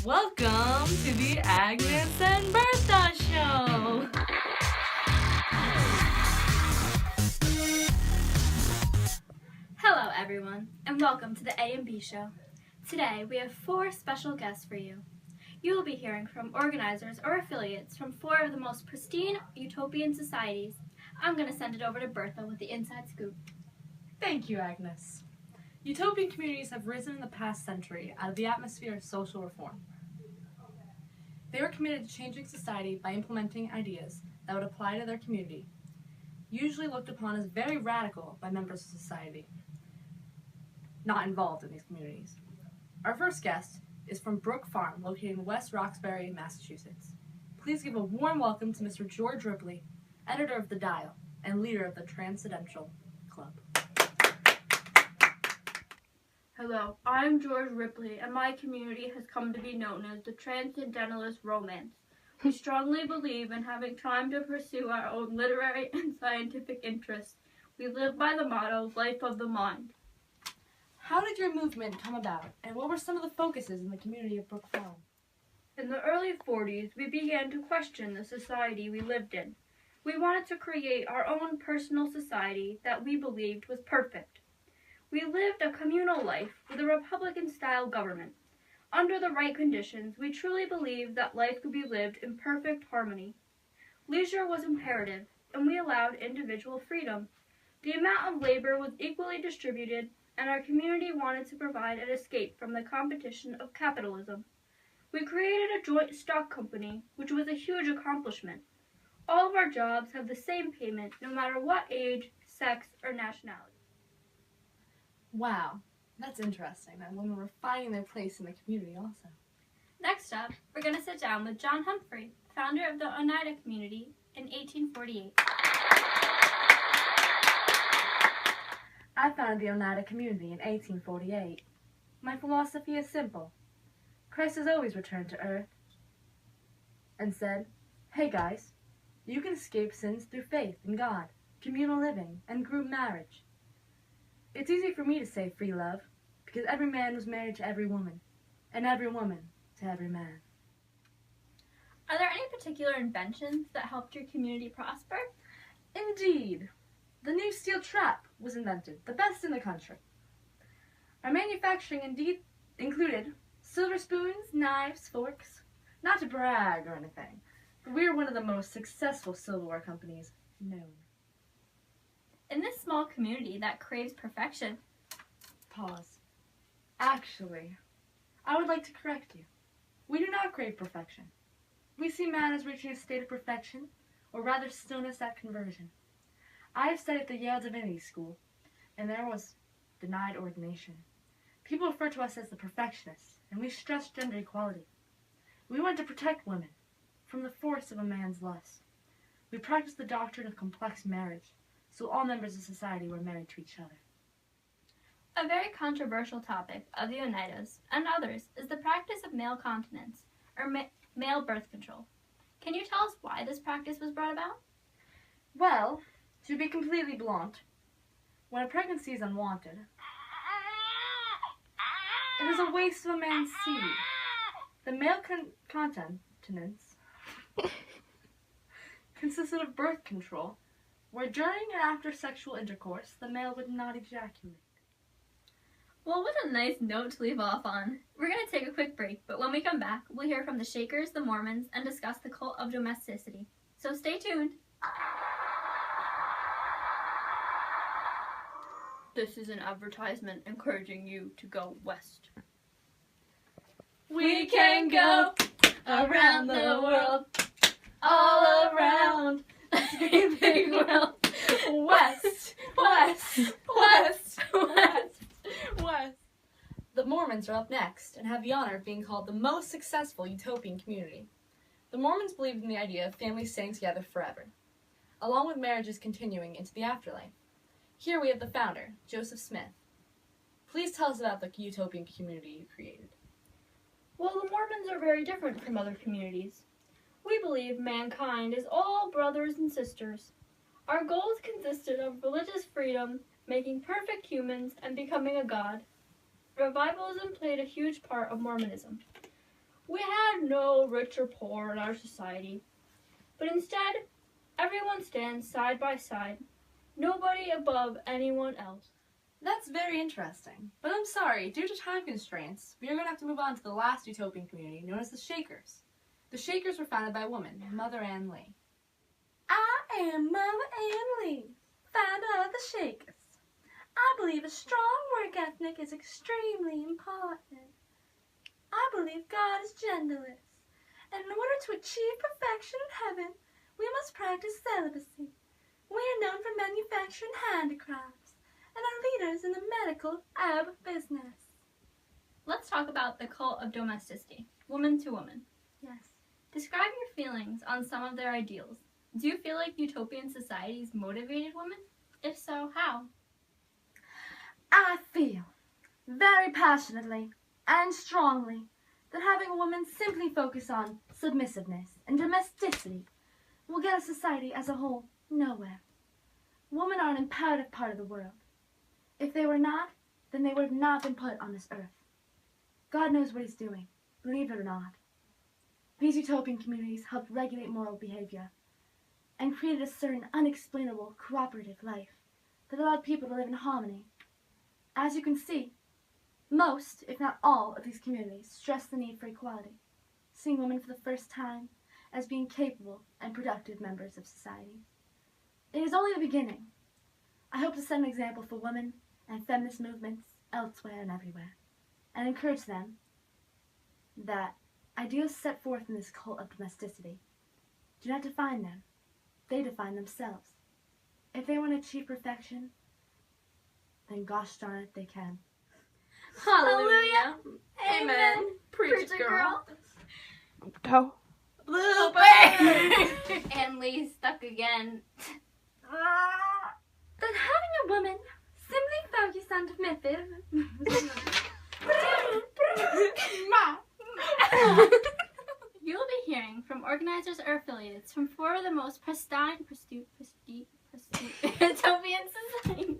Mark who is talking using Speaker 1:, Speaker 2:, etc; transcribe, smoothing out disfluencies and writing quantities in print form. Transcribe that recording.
Speaker 1: Welcome to the Agnes and Bertha Show!
Speaker 2: Hello everyone, and welcome to the A and B Show. Today we have 4 special guests for you. You will be hearing from organizers or affiliates from 4 of the most pristine utopian societies. I'm going to send it over to Bertha with the inside scoop.
Speaker 1: Thank you, Agnes. Utopian communities have risen in the past century out of the atmosphere of social reform. They were committed to changing society by implementing ideas that would apply to their community, usually looked upon as very radical by members of society not involved in these communities. Our first guest is from Brook Farm, located in West Roxbury, Massachusetts. Please give a warm welcome to Mr. George Ripley, editor of The Dial and leader of the Transcendental Club.
Speaker 2: Hello, I'm George Ripley, and my community has come to be known as the Transcendentalist Romance. We strongly believe in having time to pursue our own literary and scientific interests. We live by the motto, life of the mind.
Speaker 1: How did your movement come about, and what were some of the focuses in the community of Brook Farm?
Speaker 2: In the early 40s, we began to question the society we lived in. We wanted to create our own personal society that we believed was perfect. We lived a communal life with a Republican-style government. Under the right conditions, we truly believed that life could be lived in perfect harmony. Leisure was imperative, and we allowed individual freedom. The amount of labor was equally distributed, and our community wanted to provide an escape from the competition of capitalism. We created a joint stock company, which was a huge accomplishment. All of our jobs have the same payment, no matter what age, sex, or nationality.
Speaker 1: Wow, that's interesting, that women were finding their place in the community also.
Speaker 2: Next up, we're going to sit down with John Humphrey, founder of the Oneida community in 1848.
Speaker 1: I founded the Oneida community in 1848. My philosophy is simple. Christ has always returned to earth and said, "Hey guys, you can escape sins through faith in God, communal living, and group marriage." It's easy for me to say free love, because every man was married to every woman, and every woman to every man.
Speaker 2: Are there any particular inventions that helped your community prosper?
Speaker 1: Indeed. The new steel trap was invented, the best in the country. Our manufacturing indeed included silver spoons, knives, forks. Not to brag or anything, but we are one of the most successful silverware companies known.
Speaker 2: In this small community that craves perfection.
Speaker 1: Pause. Actually, I would like to correct you. We do not crave perfection. We see man as reaching a state of perfection, or rather stillness at conversion. I have studied at the Yale Divinity School, and there was denied ordination. People refer to us as the perfectionists, and we stress gender equality. We want to protect women from the force of a man's lust. We practice the doctrine of complex marriage, so all members of society were married to each other.
Speaker 2: A very controversial topic of the Oneidas and others is the practice of male continence, or male birth control. Can you tell us why this practice was brought about?
Speaker 1: Well, to be completely blunt, when a pregnancy is unwanted, it is a waste of a man's seed. The male continence consisted of birth control, where during and after sexual intercourse, the male would not ejaculate.
Speaker 2: Well, what a nice note to leave off on. We're going to take a quick break, but when we come back, we'll hear from the Shakers, the Mormons, and discuss the cult of domesticity. So stay tuned. This is an advertisement encouraging you to go west.
Speaker 1: We can go around the world, all around the big world. West, west, west, west, west. The Mormons are up next and have the honor of being called the most successful utopian community. The Mormons believed in the idea of families staying together forever, along with marriages continuing into the afterlife. Here we have the founder, Joseph Smith. Please tell us about the utopian community you created.
Speaker 2: Well, the Mormons are very different from other communities. We believe mankind is all brothers and sisters. Our goals consisted of religious freedom, making perfect humans, and becoming a god. Revivalism played a huge part of Mormonism. We had no rich or poor in our society, but instead, everyone stands side by side, nobody above anyone else.
Speaker 1: That's very interesting. But I'm sorry, due to time constraints, we are going to have to move on to the last utopian community, known as the Shakers. The Shakers were founded by a woman, Mother Ann Lee. I am Mother Ann Lee, founder of the Shakers. I believe a strong work ethic is extremely important. I believe God is genderless, and in order to achieve perfection in heaven, we must practice celibacy. We are known for manufacturing handicrafts, and are leaders in the medical herb business.
Speaker 2: Let's talk about the cult of domesticity, woman to woman.
Speaker 1: Yes.
Speaker 2: Describe your feelings on some of their ideals. Do you feel like utopian societies motivated women? If so, how?
Speaker 1: I feel very passionately and strongly that having a woman simply focus on submissiveness and domesticity will get a society as a whole nowhere. Women are an imperative part of the world. If they were not, then they would have not been put on this earth. God knows what he's doing, believe it or not. These utopian communities helped regulate moral behavior and created a certain unexplainable cooperative life that allowed people to live in harmony. As you can see, most, if not all, of these communities stress the need for equality, seeing women for the first time as being capable and productive members of society. It is only the beginning. I hope to set an example for women and feminist movements elsewhere and everywhere, and encourage them that ideals set forth in this cult of domesticity do not define them. They define themselves. If they want to achieve perfection, then gosh darn it, they can.
Speaker 2: Hallelujah.
Speaker 1: Amen. Preach it, girl.
Speaker 3: Go.
Speaker 1: Blooper!
Speaker 2: Ann Lee stuck again.
Speaker 1: Then having a woman simply focus on
Speaker 2: You'll be hearing from organizers or affiliates from 4 of the most prestigious utopian societies.